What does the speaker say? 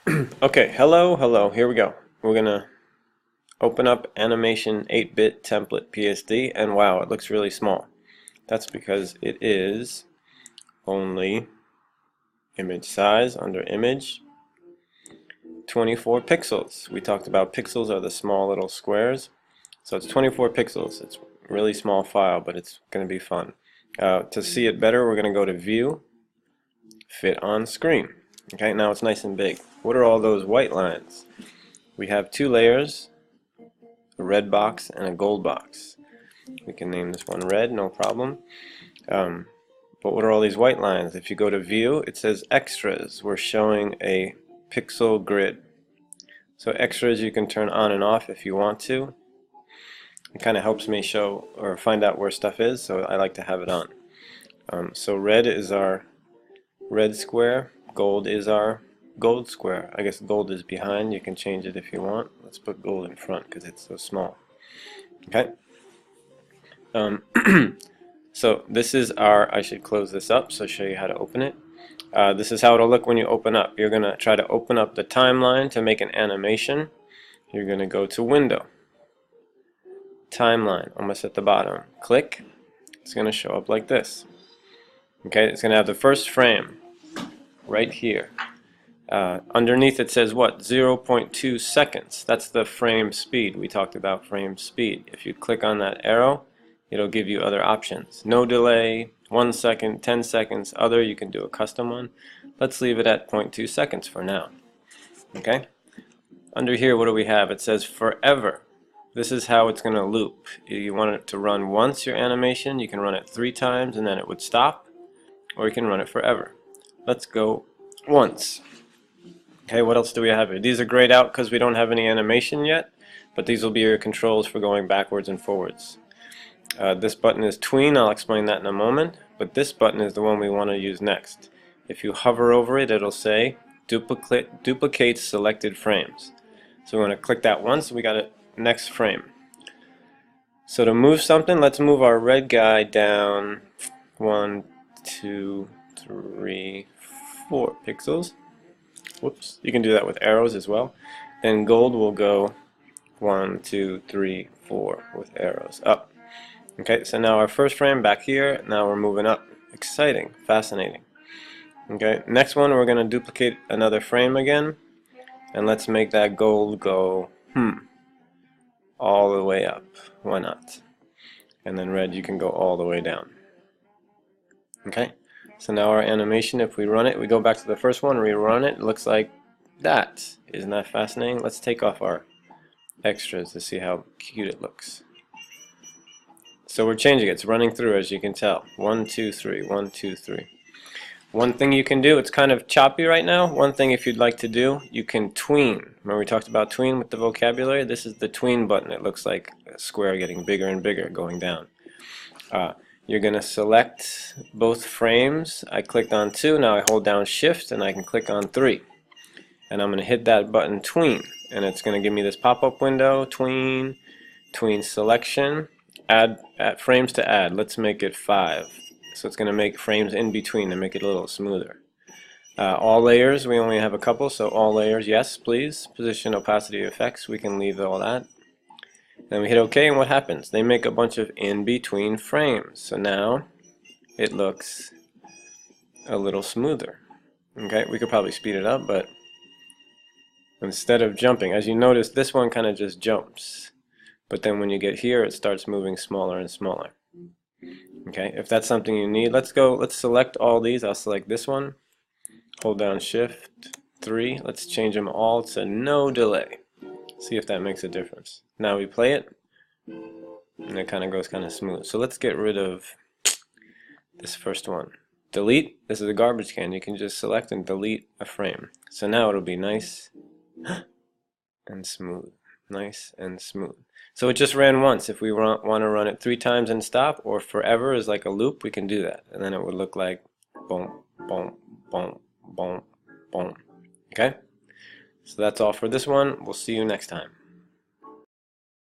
Okay, hello, here we go. We're gonna open up Animation 8-bit template PSD, and wow, it looks really small. That's because it is only image size under image 24 pixels. We talked about pixels are the small little squares, so it's 24 pixels. It's a really small file, but it's gonna be fun. To see it better, we're gonna go to View, Fit on Screen. Okay, now it's nice and big. What are all those white lines? We have two layers, a red box and a gold box. We can name this one red, no problem. But what are all these white lines? If you go to View, it says Extras. We're showing a pixel grid. So Extras you can turn on and off if you want to. It kind of helps me show or find out where stuff is, so I like to have it on. So red is our red square, gold is our gold square. I guess gold is behind. You can change it if you want. Let's put gold in front because it's so small. Okay. So this is our, I should close this up so I'll show you how to open it. This is how it'll look when you open up. You're going to try to open up the timeline to make an animation. You're going to go to Window, Timeline, almost at the bottom. Click. It's going to show up like this. Okay, it's going to have the first frame right here. Underneath it says what? 0.2 seconds. That's the frame speed. We talked about frame speed. If you click on that arrow, it'll give you other options. No delay, 1 second, 10 seconds, other. You can do a custom one. Let's leave it at 0.2 seconds for now. Okay? Under here, what do we have? It says forever. This is how it's going to loop. You want it to run once, your animation. You can run it 3 times and then it would stop. Or you can run it forever. Let's go once. Okay, what else do we have here? These are grayed out because we don't have any animation yet, but these will be your controls for going backwards and forwards. This button is tween. I'll explain that in a moment, but this button is the one we want to use next. If you hover over it, it'll say duplicate selected frames. So we want to click that once. We got a next frame. So to move something, let's move our red guy down 1, 2, 3, 4 pixels. Whoops. You can do that with arrows as well. Then gold will go 1, 2, 3, 4 with arrows up. Okay, so now our first frame back here. Now we're moving up. Exciting, fascinating. Okay, next one we're going to duplicate another frame again, and let's make that gold go all the way up. Why not? And then red, you can go all the way down. Okay, so now our animation, if we run it, we go back to the first one, rerun it, it looks like that. Isn't that fascinating? Let's take off our extras to see how cute it looks. So we're changing it. It's running through, as you can tell. 1, 2, 3, 1, 2, 3. One thing you can do, it's kind of choppy right now. One thing if you'd like to do, you can tween. Remember we talked about tween with the vocabulary? This is the tween button. It looks like a square getting bigger and bigger going down. You're going to select both frames. I clicked on 2. Now I hold down Shift and I can click on 3. And I'm going to hit that button tween. And it's going to give me this pop-up window, tween, tween selection, add frames to add. Let's make it 5. So it's going to make frames in between to make it a little smoother. All layers, we only have a couple, so all layers, yes, please. Position, opacity, effects, we can leave all that. Then we hit OK, and what happens? They make a bunch of in-between frames. So now it looks a little smoother. Okay, we could probably speed it up, but instead of jumping, as you notice, this one kind of just jumps. But then when you get here, it starts moving smaller and smaller. Okay, if that's something you need, let's select all these. I'll select this one, hold down Shift 3. Let's change them all to no delay. See if that makes a difference. Now we play it, and it kind of goes kind of smooth. So let's get rid of this first one. Delete. This is a garbage can. You can just select and delete a frame. So now it'll be nice and smooth. Nice and smooth. So it just ran once. If we want to run it 3 times and stop, or forever is like a loop, we can do that. And then it would look like boom, boom, boom, boom, boom. Okay? So that's all for this one. We'll see you next time.